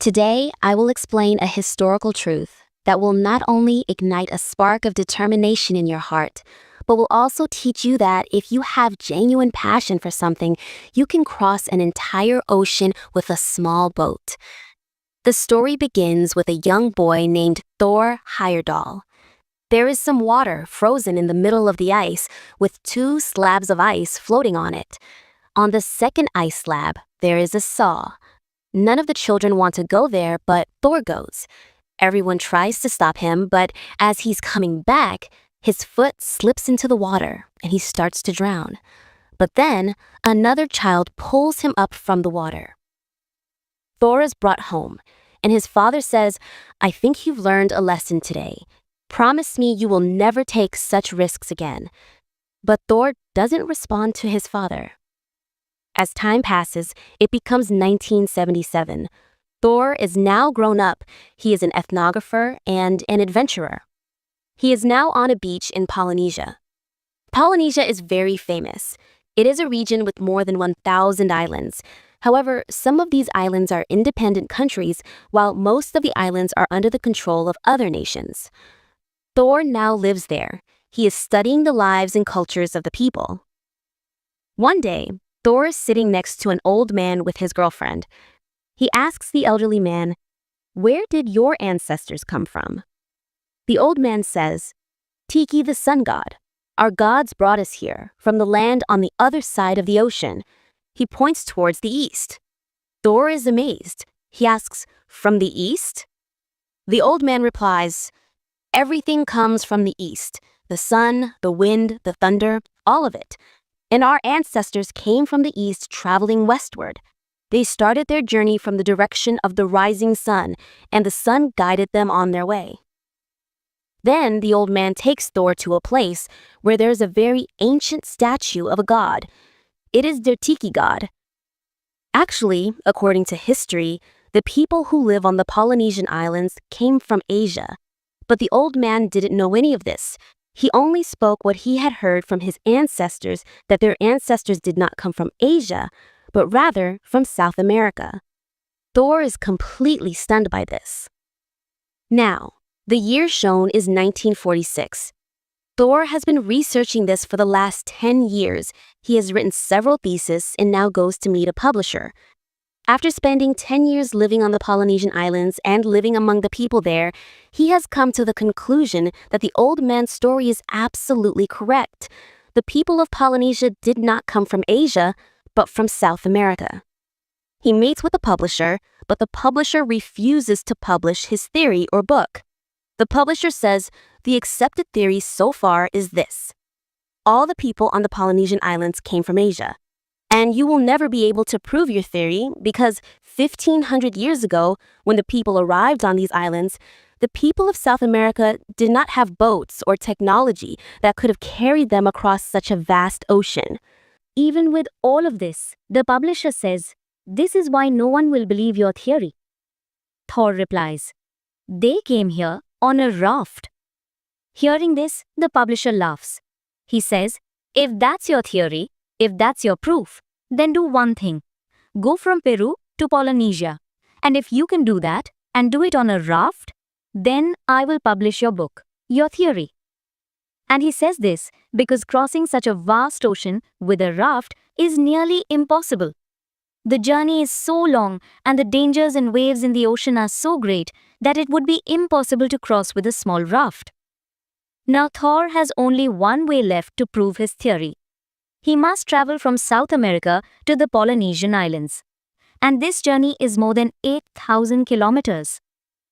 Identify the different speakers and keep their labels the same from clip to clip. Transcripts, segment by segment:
Speaker 1: Today, I will explain a historical truth that will not only ignite a spark of determination in your heart, but will also teach you that if you have genuine passion for something, you can cross an entire ocean with a small boat. The story begins with a young boy named Thor Heyerdahl. There is some water frozen in the middle of the ice with two slabs of ice floating on it. On the second ice slab, there is a saw. None of the children want to go there, but Thor goes. Everyone tries to stop him, but as he's coming back, his foot slips into the water and he starts to drown. But then, another child pulls him up from the water. Thor is brought home, and his father says, "I think you've learned a lesson today. Promise me you will never take such risks again." But Thor doesn't respond to his father. As time passes, it becomes 1977. Thor is now grown up. He is an ethnographer and an adventurer. He is now on a beach in Polynesia. Polynesia is very famous. It is a region with more than 1,000 islands. However, some of these islands are independent countries, while most of the islands are under the control of other nations. Thor now lives there. He is studying the lives and cultures of the people. One day, Thor is sitting next to an old man with his girlfriend. He asks the elderly man, "Where did your ancestors come from?" The old man says, "Tiki, the sun god. Our gods brought us here, from the land on the other side of the ocean." He points towards the east. Thor is amazed. He asks, "From the east?" The old man replies, "Everything comes from the east. The sun, the wind, the thunder, all of it. And our ancestors came from the east traveling westward. They started their journey from the direction of the rising sun, and the sun guided them on their way." Then the old man takes Thor to a place where there is a very ancient statue of a god. It is their Tiki god. Actually, according to history, the people who live on the Polynesian islands came from Asia. But the old man didn't know any of this. He only spoke what he had heard from his ancestors, that their ancestors did not come from Asia, but rather from South America. Thor is completely stunned by this. Now, the year shown is 1946. Thor has been researching this for the last 10 years. He has written several theses and now goes to meet a publisher. After spending 10 years living on the Polynesian islands and living among the people there, he has come to the conclusion that the old man's story is absolutely correct. The people of Polynesia did not come from Asia, but from South America. He meets with the publisher, but the publisher refuses to publish his theory or book. The publisher says, "The accepted theory so far is this: all the people on the Polynesian islands came from Asia. And you will never be able to prove your theory because 1,500 years ago, when the people arrived on these islands, the people of South America did not have boats or technology that could have carried them across such a vast ocean."
Speaker 2: Even with all of this, the publisher says, "This is why no one will believe your theory." Thor replies, "They came here on a raft." Hearing this, the publisher laughs. He says, "If that's your theory, if that's your proof, then do one thing. Go from Peru to Polynesia. And if you can do that and do it on a raft, then I will publish your book, your theory." And he says this because crossing such a vast ocean with a raft is nearly impossible. The journey is so long and the dangers and waves in the ocean are so great that it would be impossible to cross with a small raft. Now Thor has only one way left to prove his theory. He must travel from South America to the Polynesian islands. And this journey is more than 8,000 kilometers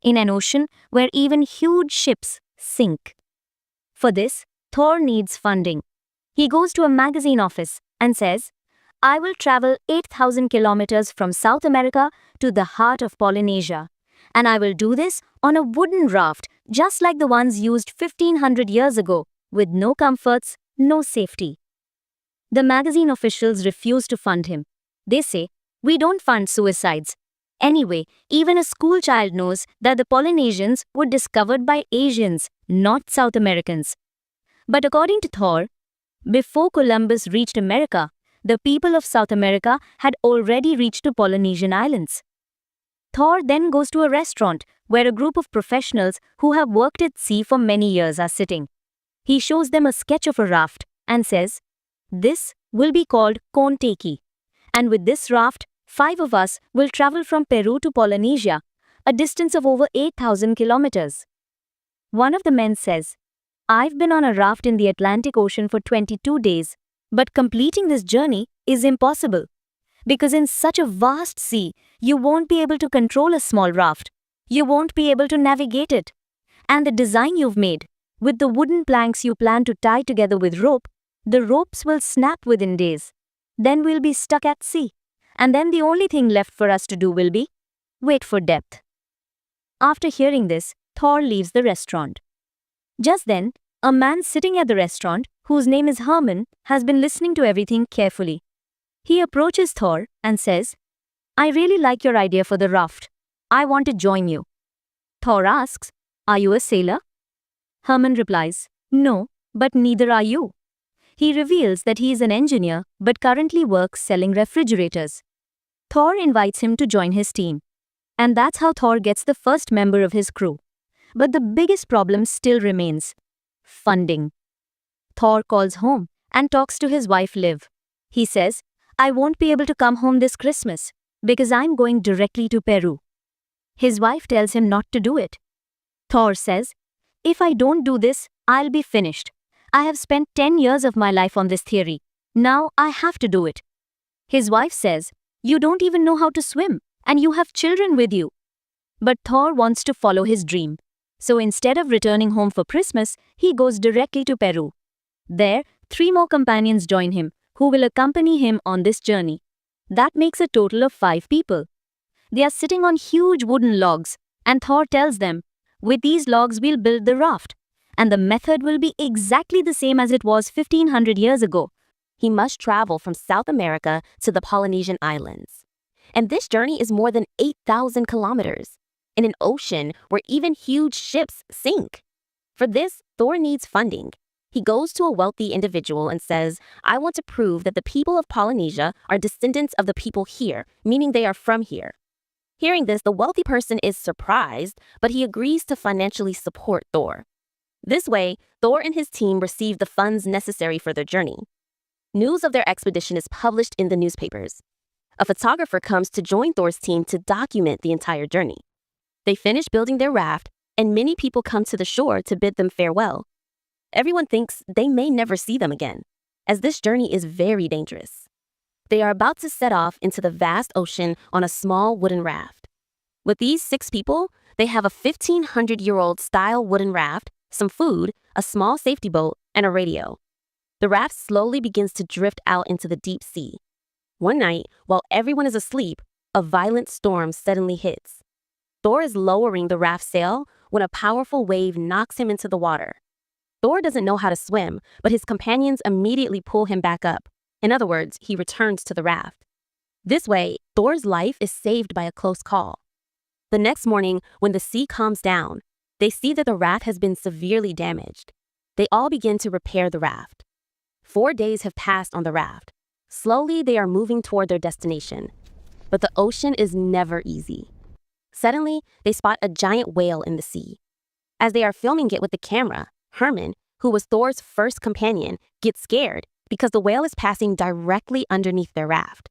Speaker 2: in an ocean where even huge ships sink. For this, Thor needs funding. He goes to a magazine office and says, "I will travel 8,000 kilometers from South America to the heart of Polynesia. And I will do this on a wooden raft, just like the ones used 1,500 years ago, with no comforts, no safety." The magazine officials refuse to fund him. They say, "We don't fund suicides. Anyway, even a school child knows that the Polynesians were discovered by Asians, not South Americans." But according to Thor, before Columbus reached America, the people of South America had already reached the Polynesian islands. Thor then goes to a restaurant where a group of professionals who have worked at sea for many years are sitting. He shows them a sketch of a raft and says, "This will be called Kon-Tiki. And with this raft, 5 of us will travel from Peru to Polynesia, a distance of over 8,000 kilometers." One of the men says, "I've been on a raft in the Atlantic Ocean for 22 days, but completing this journey is impossible. Because in such a vast sea, you won't be able to control a small raft. You won't be able to navigate it. And the design you've made, with the wooden planks you plan to tie together with rope, the ropes will snap within days. Then we'll be stuck at sea. And then the only thing left for us to do will be wait for depth." After hearing this, Thor leaves the restaurant. Just then, a man sitting at the restaurant, whose name is Herman, has been listening to everything carefully. He approaches Thor and says, "I really like your idea for the raft. I want to join you." Thor asks, "Are you a sailor?" Herman replies, "No, but neither are you." He reveals that he is an engineer but currently works selling refrigerators. Thor invites him to join his team. And that's how Thor gets the first member of his crew. But the biggest problem still remains: funding. Thor calls home and talks to his wife Liv. He says, "I won't be able to come home this Christmas because I'm going directly to Peru." His wife tells him not to do it. Thor says, "If I don't do this, I'll be finished. I have spent 10 years of my life on this theory. Now I have to do it." His wife says, "You don't even know how to swim, and you have children with you." But Thor wants to follow his dream. So instead of returning home for Christmas, he goes directly to Peru. There, 3 more companions join him, who will accompany him on this journey. That makes a total of 5 people. They are sitting on huge wooden logs, and Thor tells them, "With these logs we'll build the raft. And the method will be exactly the same as it was 1500 years ago."
Speaker 1: He must travel from South America to the Polynesian islands. And this journey is more than 8,000 kilometers, in an ocean where even huge ships sink. For this, Thor needs funding. He goes to a wealthy individual and says, "I want to prove that the people of Polynesia are descendants of the people here, meaning they are from here." Hearing this, the wealthy person is surprised, but he agrees to financially support Thor. This way, Thor and his team receive the funds necessary for their journey. News of their expedition is published in the newspapers. A photographer comes to join Thor's team to document the entire journey. They finish building their raft, and many people come to the shore to bid them farewell. Everyone thinks they may never see them again, as this journey is very dangerous. They are about to set off into the vast ocean on a small wooden raft. With these 6 people, they have a 1,500-year-old style wooden raft, some food, a small safety boat, and a radio. The raft slowly begins to drift out into the deep sea. One night, while everyone is asleep, a violent storm suddenly hits. Thor is lowering the raft sail when a powerful wave knocks him into the water. Thor doesn't know how to swim, but his companions immediately pull him back up. In other words, he returns to the raft. This way, Thor's life is saved by a close call. The next morning, when the sea calms down, they see that the raft has been severely damaged. They all begin to repair the raft. 4 days have passed on the raft. Slowly, they are moving toward their destination. But the ocean is never easy. Suddenly, they spot a giant whale in the sea. As they are filming it with the camera, Herman, who was Thor's first companion, gets scared because the whale is passing directly underneath their raft.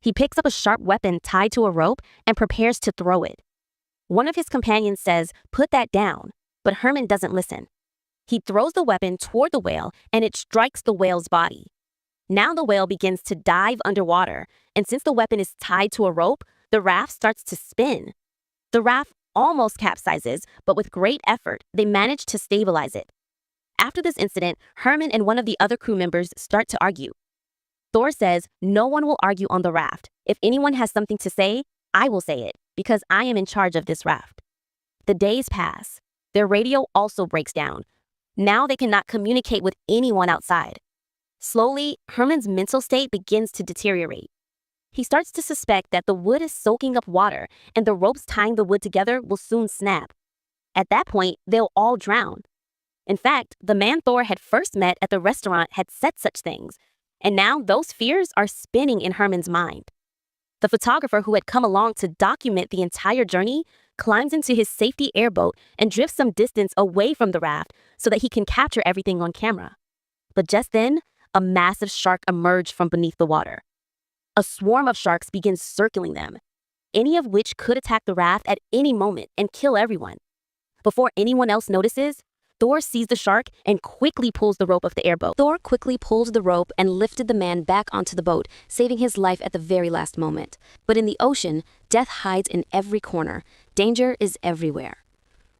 Speaker 1: He picks up a sharp weapon tied to a rope and prepares to throw it. One of his companions says, "Put that down," but Herman doesn't listen. He throws the weapon toward the whale and it strikes the whale's body. Now the whale begins to dive underwater, and since the weapon is tied to a rope, the raft starts to spin. The raft almost capsizes, but with great effort, they manage to stabilize it. After this incident, Herman and one of the other crew members start to argue. Thor says, "No one will argue on the raft. If anyone has something to say, I will say it, because I am in charge of this raft." The days pass. Their radio also breaks down. Now they cannot communicate with anyone outside. Slowly, Herman's mental state begins to deteriorate. He starts to suspect that the wood is soaking up water and the ropes tying the wood together will soon snap. At that point, they'll all drown. In fact, the man Thor had first met at the restaurant had said such things, and now those fears are spinning in Herman's mind. The photographer who had come along to document the entire journey climbs into his safety airboat and drifts some distance away from the raft so that he can capture everything on camera. But just then, a massive shark emerged from beneath the water. A swarm of sharks begins circling them, any of which could attack the raft at any moment and kill everyone. Before anyone else notices, Thor sees the shark and quickly pulls the rope of the airboat. Thor quickly pulled the rope and lifted the man back onto the boat, saving his life at the very last moment. But in the ocean, death hides in every corner. Danger is everywhere.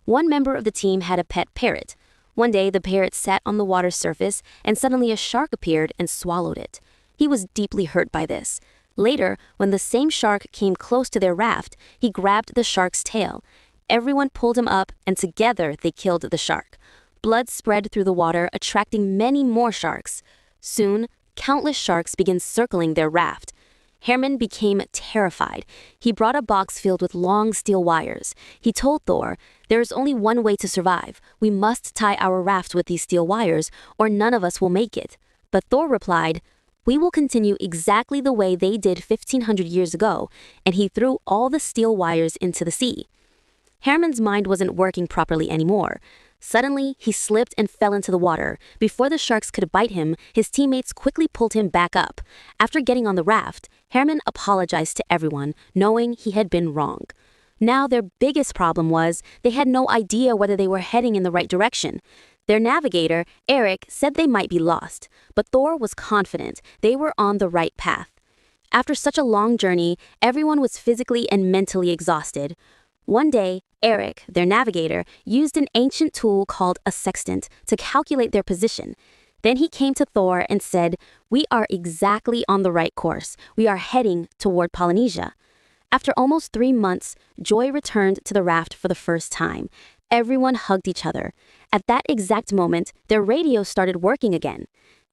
Speaker 1: One member of the team had a pet parrot. One day, the parrot sat on the water's surface, and suddenly a shark appeared and swallowed it. He was deeply hurt by this. Later, when the same shark came close to their raft, he grabbed the shark's tail. Everyone pulled him up, and together they killed the shark. Blood spread through the water, attracting many more sharks. Soon, countless sharks began circling their raft. Herman became terrified. He brought a box filled with long steel wires. He told Thor, "There is only one way to survive. We must tie our raft with these steel wires, or none of us will make it." But Thor replied, "We will continue exactly the way they did 1,500 years ago," and he threw all the steel wires into the sea. Herman's mind wasn't working properly anymore. Suddenly, he slipped and fell into the water. Before the sharks could bite him, his teammates quickly pulled him back up. After getting on the raft, Herman apologized to everyone, knowing he had been wrong. Now their biggest problem was they had no idea whether they were heading in the right direction. Their navigator, Eric, said they might be lost, but Thor was confident they were on the right path. After such a long journey, everyone was physically and mentally exhausted. One day, Eric, their navigator, used an ancient tool called a sextant to calculate their position. Then he came to Thor and said, "We are exactly on the right course. We are heading toward Polynesia." After almost 3 months, joy returned to the raft for the first time. Everyone hugged each other. At that exact moment, their radio started working again.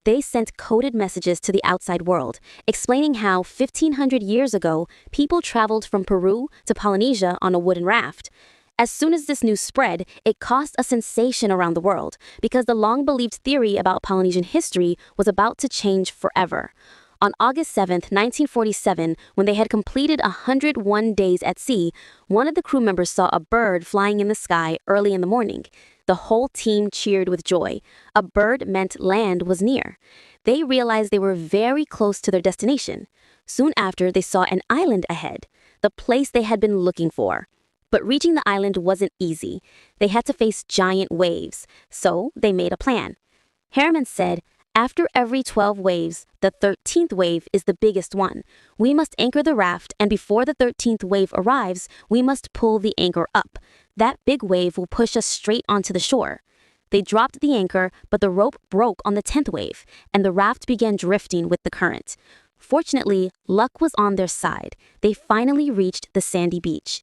Speaker 1: They sent coded messages to the outside world, explaining how 1,500 years ago, people traveled from Peru to Polynesia on a wooden raft. As soon as this news spread, it caused a sensation around the world because the long-believed theory about Polynesian history was about to change forever. On August 7, 1947, when they had completed 101 days at sea, one of the crew members saw a bird flying in the sky early in the morning. The whole team cheered with joy. A bird meant land was near. They realized they were very close to their destination. Soon after, they saw an island ahead, the place they had been looking for. But reaching the island wasn't easy. They had to face giant waves, so they made a plan. Herman said, "After every 12 waves, the 13th wave is the biggest one. We must anchor the raft, and before the 13th wave arrives, we must pull the anchor up. That big wave will push us straight onto the shore." They dropped the anchor, but the rope broke on the 10th wave, and the raft began drifting with the current. Fortunately, luck was on their side. They finally reached the sandy beach.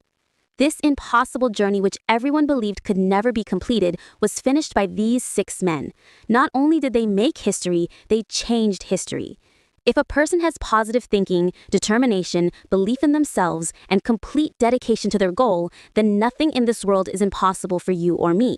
Speaker 1: This impossible journey, which everyone believed could never be completed, was finished by these 6 men. Not only did they make history, they changed history. If a person has positive thinking, determination, belief in themselves, and complete dedication to their goal, then nothing in this world is impossible for you or me.